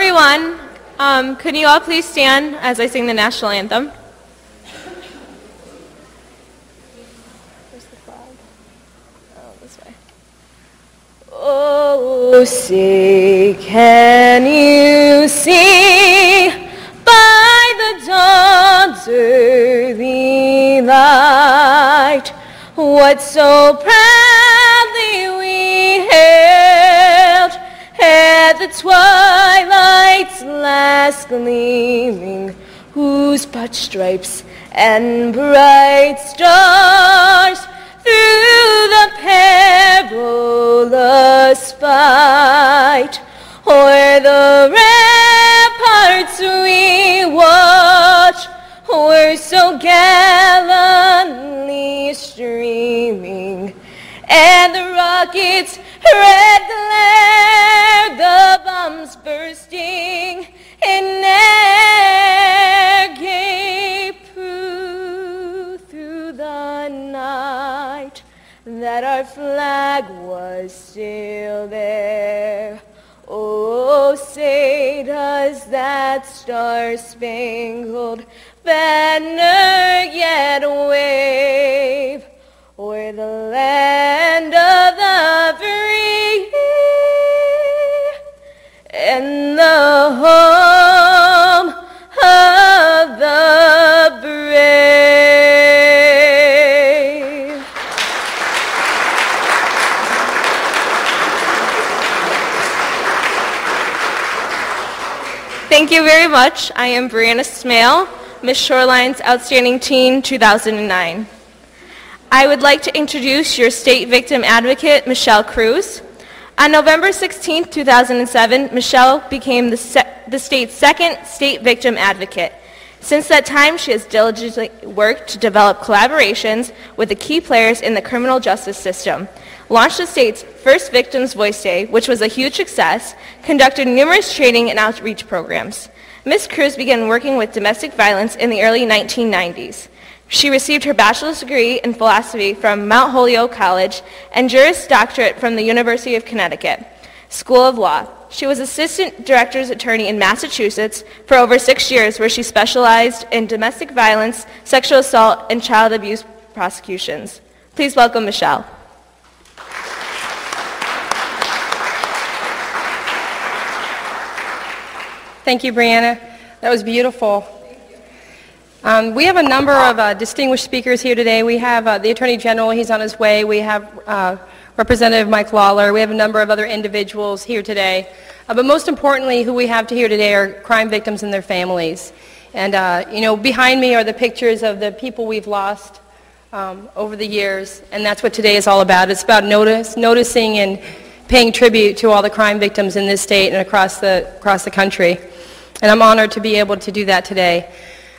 everyone. Could you all please stand as I sing the national anthem? Where's the flag? Oh, this way. Oh, say, can you see by the dawn's early light what so proudly we hailed at the twilight's last gleaming, whose broad stripes and bright stars through the perilous fight o'er the ramparts we watch were so gallantly streaming, and the rockets' red glare, the bombs bursting in air, gave proof through the night that our flag was still there. Oh, say does that star-spangled banner yet wave o'er the land of the free and the home of the brave. Thank you very much. I am Brianna Smale, Miss Shoreline's Outstanding Teen 2009. I would like to introduce your state victim advocate, Michelle Cruz. On November 16, 2007, Michelle became the state's second state victim advocate. Since that time, she has diligently worked to develop collaborations with the key players in the criminal justice system, launched the state's first Victims' Voice Day, which was a huge success, conducted numerous training and outreach programs. Ms. Cruz began working with domestic violence in the early 1990s. She received her bachelor's degree in philosophy from Mount Holyoke College and Juris Doctorate from the University of Connecticut School of Law. She was assistant director's attorney in Massachusetts for over 6 years, where she specialized in domestic violence, sexual assault, and child abuse prosecutions. Please welcome Michelle. Thank you, Brianna. That was beautiful. We have a number of distinguished speakers here today. We have the Attorney General, he's on his way. We have Representative Mike Lawler. We have a number of other individuals here today. But most importantly, who we have here today are crime victims and their families. And, behind me are the pictures of the people we've lost over the years, and that's what today is all about. It's about noticing and paying tribute to all the crime victims in this state and across the country. And I'm honored to be able to do that today.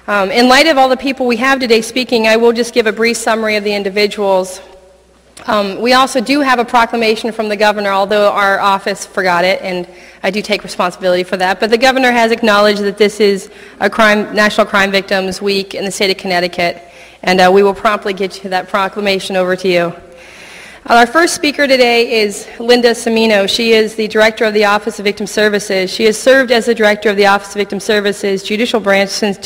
In light of all the people we have today speaking, I will just give a brief summary of the individuals. We also do have a proclamation from the governor, although our office forgot it, and I do take responsibility for that. But the governor has acknowledged that this is a National Crime Victims Week in the state of Connecticut, and we will promptly get you that proclamation over to you. Our first speaker today is Linda Cimino. She is the Director of the Office of Victim Services. She has served as the Director of the Office of Victim Services Judicial Branch since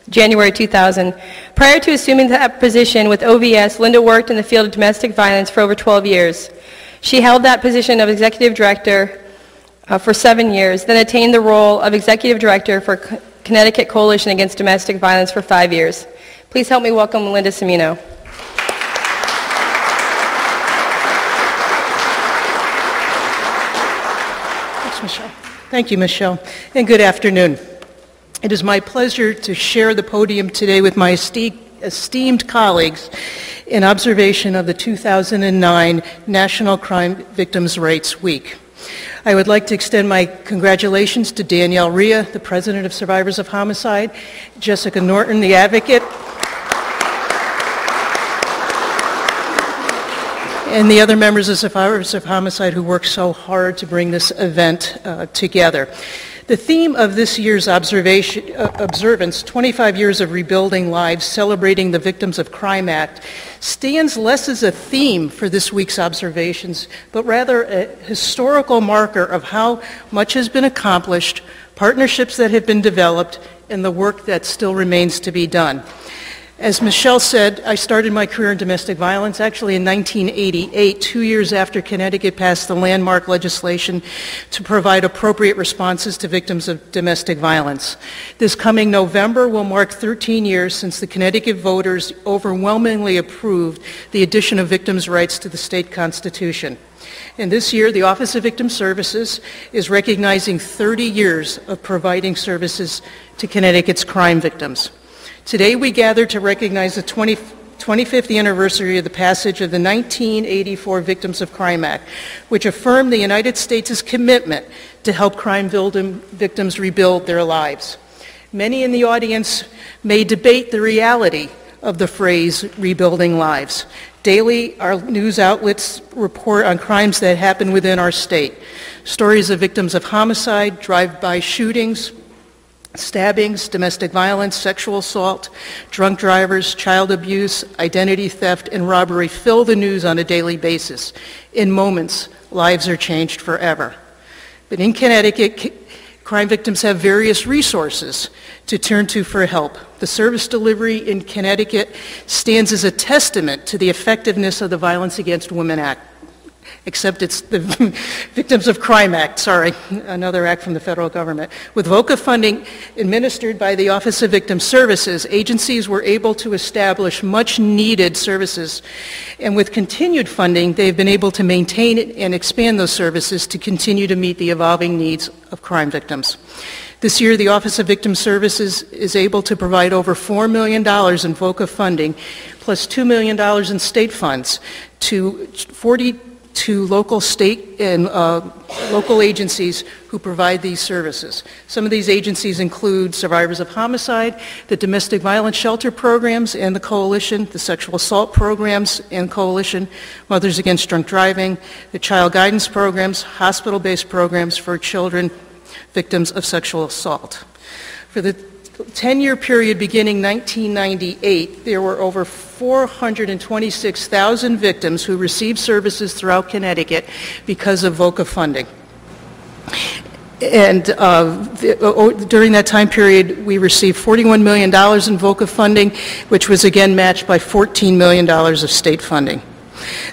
January 2000. Prior to assuming that position with OVS, Linda worked in the field of domestic violence for over 12 years. She held that position of Executive Director for 7 years, then attained the role of Executive Director for Connecticut Coalition Against Domestic Violence for 5 years. Please help me welcome Linda Cimino. Michelle. Thank you, Michelle, and good afternoon. It is my pleasure to share the podium today with my esteemed colleagues in observation of the 2009 National Crime Victims' Rights Week. I would like to extend my congratulations to Danielle Rhea, the President of Survivors of Homicide, Jessica Norton, the Advocate, and the other members of Survivors of Homicide who worked so hard to bring this event together. The theme of this year's observance, 25 Years of Rebuilding Lives, Celebrating the Victims of Crime Act, stands less as a theme for this week's observations, but rather a historical marker of how much has been accomplished, partnerships that have been developed, and the work that still remains to be done. As Michelle said, I started my career in domestic violence actually in 1988, 2 years after Connecticut passed the landmark legislation to provide appropriate responses to victims of domestic violence. This coming November will mark 13 years since the Connecticut voters overwhelmingly approved the addition of victims' rights to the state constitution. And this year, the Office of Victim Services is recognizing 30 years of providing services to Connecticut's crime victims. Today we gather to recognize the 25th anniversary of the passage of the 1984 Victims of Crime Act, which affirmed the United States' commitment to help crime victims rebuild their lives. Many in the audience may debate the reality of the phrase rebuilding lives. Daily, our news outlets report on crimes that happen within our state. Stories of victims of homicide, drive-by shootings, stabbings, domestic violence, sexual assault, drunk drivers, child abuse, identity theft, and robbery fill the news on a daily basis. In moments, lives are changed forever. But in Connecticut, crime victims have various resources to turn to for help. The service delivery in Connecticut stands as a testament to the effectiveness of the Violence Against Women Act. Except it's the Victims of Crime Act, sorry, another act from the federal government. With VOCA funding administered by the Office of Victim Services, agencies were able to establish much needed services. And with continued funding, they've been able to maintain and expand those services to continue to meet the evolving needs of crime victims. This year, the Office of Victim Services is able to provide over $4 million in VOCA funding, plus $2 million in state funds to 42 local, state, and local agencies who provide these services. Some of these agencies include Survivors of Homicide, the Domestic Violence Shelter Programs and the Coalition, the Sexual Assault Programs and Coalition, Mothers Against Drunk Driving, the Child Guidance Programs, hospital-based programs for children victims of sexual assault. For the 10-year period beginning 1998, there were over 426,000 victims who received services throughout Connecticut because of VOCA funding. And during that time period, we received $41 million in VOCA funding, which was again matched by $14 million of state funding.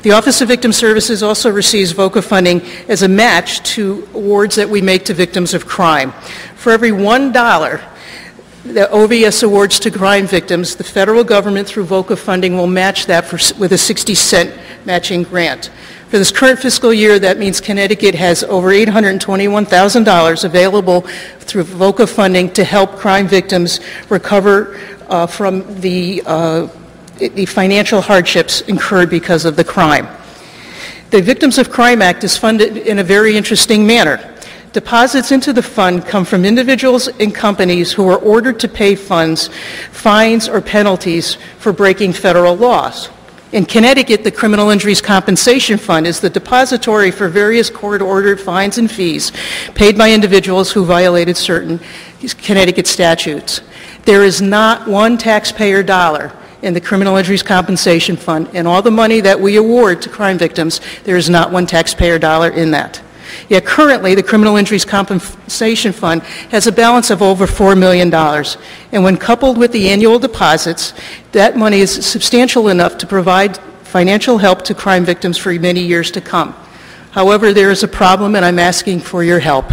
The Office of Victim Services also receives VOCA funding as a match to awards that we make to victims of crime. For every $1 that OVS awards to crime victims, the federal government through VOCA funding will match that with a 60-cent matching grant. For this current fiscal year, that means Connecticut has over $821,000 available through VOCA funding to help crime victims recover from the financial hardships incurred because of the crime. The Victims of Crime Act is funded in a very interesting manner. Deposits into the fund come from individuals and companies who are ordered to pay fines, or penalties for breaking federal laws. In Connecticut, the Criminal Injuries Compensation Fund is the depository for various court-ordered fines and fees paid by individuals who violated certain Connecticut statutes. There is not one taxpayer dollar in the Criminal Injuries Compensation Fund, and all the money that we award to crime victims, there is not one taxpayer dollar in that. Yet currently, the Criminal Injuries Compensation Fund has a balance of over $4 million. And when coupled with the annual deposits, that money is substantial enough to provide financial help to crime victims for many years to come. However, there is a problem, and I'm asking for your help.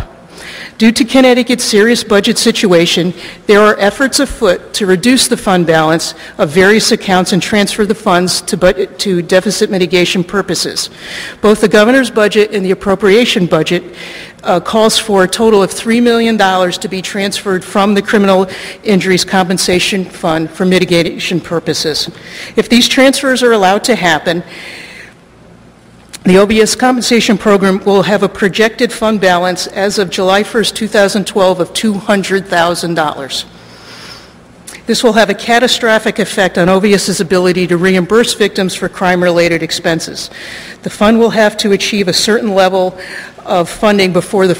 Due to Connecticut's serious budget situation, there are efforts afoot to reduce the fund balance of various accounts and transfer the funds to deficit mitigation purposes. Both the governor's budget and the appropriation budget calls for a total of $3 million to be transferred from the Criminal Injuries Compensation Fund for mitigation purposes. If these transfers are allowed to happen, the OBS compensation program will have a projected fund balance as of July 1st, 2012 of $200,000. This will have a catastrophic effect on OVS's ability to reimburse victims for crime-related expenses. The fund will have to achieve a certain level of funding before the